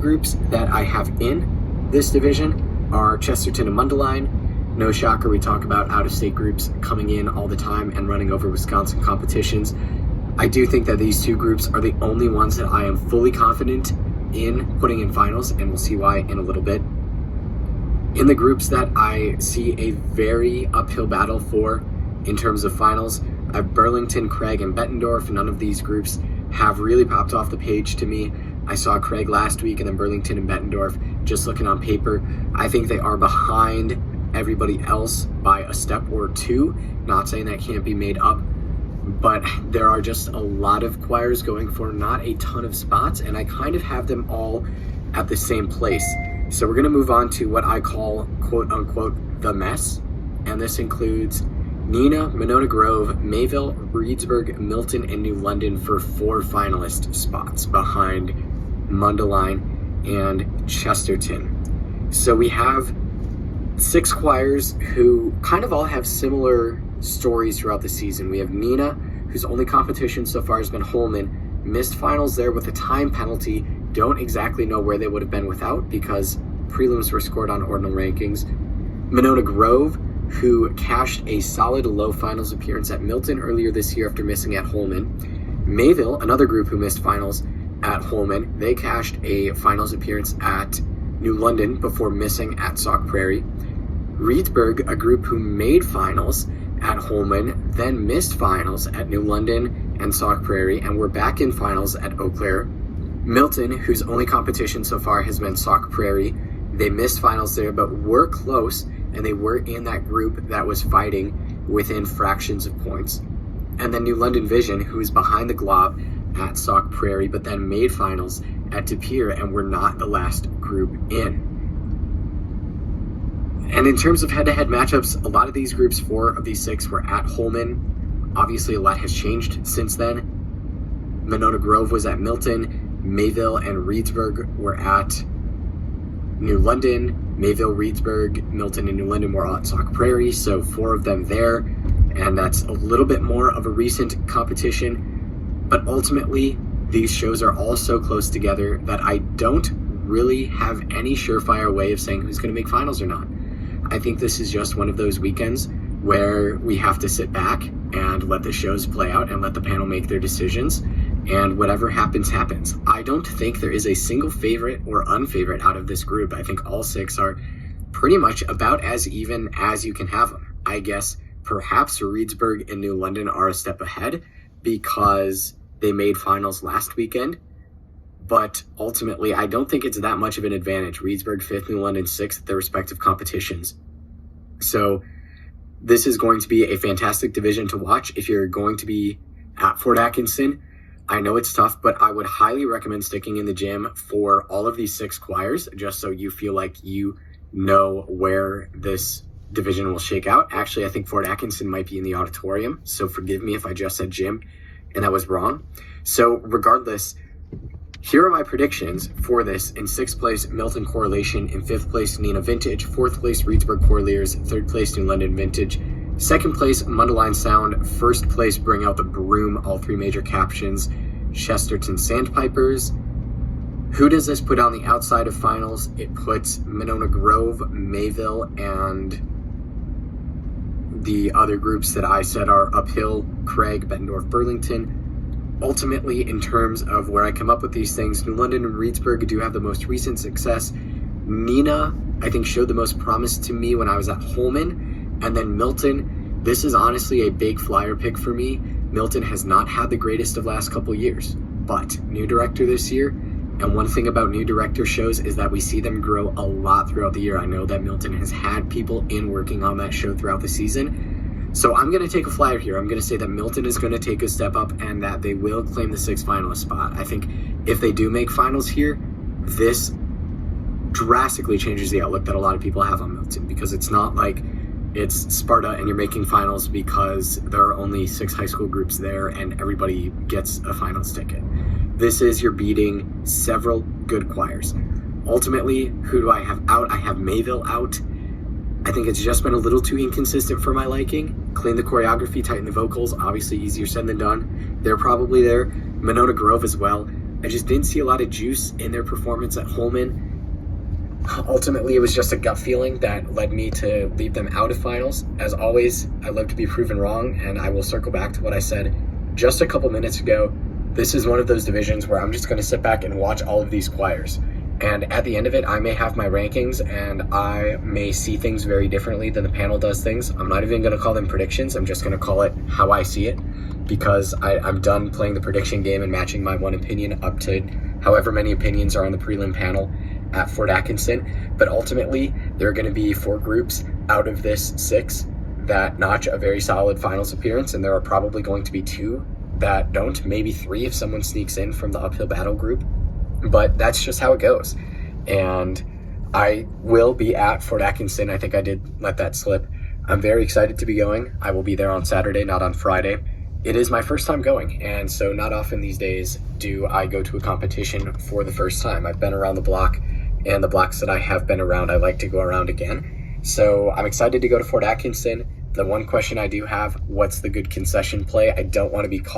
Groups that I have in this division are Chesterton and Mundelein. No shocker, we talk about out-of-state groups coming in all the time and running over Wisconsin competitions. I do think that these two groups are the only ones that I am fully confident in putting in finals, and we'll see why in a little bit. In the groups that I see a very uphill battle for in terms of finals, I have Burlington, Craig, and Bettendorf. None of these groups have really popped off the page to me. I saw Craig last week and then Burlington and Bettendorf. Just looking on paper, I think they are behind everybody else by a step or two. Not saying that can't be made up, but there are just a lot of choirs going for not a ton of spots, and I kind of have them all at the same place. So we're going to move on to what I call, quote unquote, the mess, and this includes Neenah, Monona Grove, Mayville, Reedsburg, Milton, and New London for 4 finalist spots behind Mundelein and Chesterton. So we have 6 choirs who kind of all have similar stories throughout the season. We have Neenah, whose only competition so far has been Holman, missed finals there with a time penalty. Don't exactly know where they would have been without because prelims were scored on ordinal rankings. Monona Grove, who cashed a solid low finals appearance at Milton earlier this year after missing at Holman. Mayville, another group who missed finals at Holman, they cashed a finals appearance at New London before missing at Sauk Prairie. Reedsburg, a group who made finals at Holman, then missed finals at New London and Sauk Prairie, and were back in finals at Eau Claire. Milton, whose only competition so far has been Sauk Prairie, they missed finals there, but were close, and they were in that group that was fighting within fractions of points. And then New London Vision, who is behind the glob at Sauk Prairie, but then made finals at De Pere and were not the last group in. And in terms of head-to-head matchups, a lot of these groups, 4 of these 6, were at Holman. Obviously, a lot has changed since then. Monona Grove was at Milton. Mayville and Reedsburg were at New London. Mayville, Reedsburg, Milton, and New London were all at Sauk Prairie, so 4 of them there. And that's a little bit more of a recent competition. But ultimately, these shows are all so close together that I don't really have any surefire way of saying who's going to make finals or not. I think this is just one of those weekends where we have to sit back and let the shows play out and let the panel make their decisions, and whatever happens, happens. I don't think there is a single favorite or unfavorite out of this group. I think all 6 are pretty much about as even as you can have them. I guess perhaps Reedsburg and New London are a step ahead because they made finals last weekend, but ultimately I don't think it's that much of an advantage. Reedsburg 5th, New London 6th at their respective competitions. So this is going to be a fantastic division to watch if you're going to be at Fort Atkinson. I know it's tough, but I would highly recommend sticking in the gym for all of these 6 choirs, just so you feel like you know where this division will shake out. Actually, I think Fort Atkinson might be in the auditorium, so forgive me if I just said gym and that was wrong. So regardless, here are my predictions for this. In 6th place, Milton Correlation. In 5th place, Neenah Vintage. 4th place, Reedsburg Corlears. 3rd place, New London Vintage. 2nd place, Mundelein Sound. 1st place, Bring Out the Broom. All 3 major captions, Chesterton Sandpipers. Who does this put on the outside of finals? It puts Monona Grove, Mayville, and the other groups that I said are uphill, Craig, Bettendorf, Burlington. Ultimately, in terms of where I come up with these things, New London and Reedsburg do have the most recent success. Neenah, I think, showed the most promise to me when I was at Holman. And then Milton, this is honestly a big flyer pick for me. Milton has not had the greatest of last couple years, but new director this year. And one thing about new director shows is that we see them grow a lot throughout the year. I know that Milton has had people in working on that show throughout the season. So I'm going to take a flyer here. I'm going to say that Milton is going to take a step up and that they will claim the 6th finalist spot. I think if they do make finals here, this drastically changes the outlook that a lot of people have on Milton, because it's not like it's Sparta and you're making finals because there are only 6 high school groups there and everybody gets a finals ticket. This is you're beating several good choirs. Ultimately, who do I have out? I have Mayville out. I think it's just been a little too inconsistent for my liking. Clean the choreography, tighten the vocals, obviously easier said than done. They're probably there. Monona Grove as well. I just didn't see a lot of juice in their performance at Holman. Ultimately, it was just a gut feeling that led me to leave them out of finals. As always, I love to be proven wrong, and I will circle back to what I said just a couple minutes ago. This is one of those divisions where I'm just going to sit back and watch all of these choirs. And at the end of it, I may have my rankings, and I may see things very differently than the panel does things. I'm not even going to call them predictions. I'm just going to call it how I see it, because I'm done playing the prediction game and matching my one opinion up to however many opinions are on the prelim panel at Fort Atkinson. But ultimately, there are going to be 4 groups out of this 6 that notch a very solid finals appearance, and there are probably going to be 2 that don't, maybe 3 if someone sneaks in from the uphill battle group. But that's just how it goes. And I will be at Fort Atkinson. I think I did let that slip. I'm very excited to be going. I will be there on Saturday, not on Friday. It is my first time going, and so not often these days do I go to a competition for the first time. I've been around the block, and the blocks that I have been around, I like to go around again. So I'm excited to go to Fort Atkinson. The one question I do have, what's the good concession play? I don't want to be caught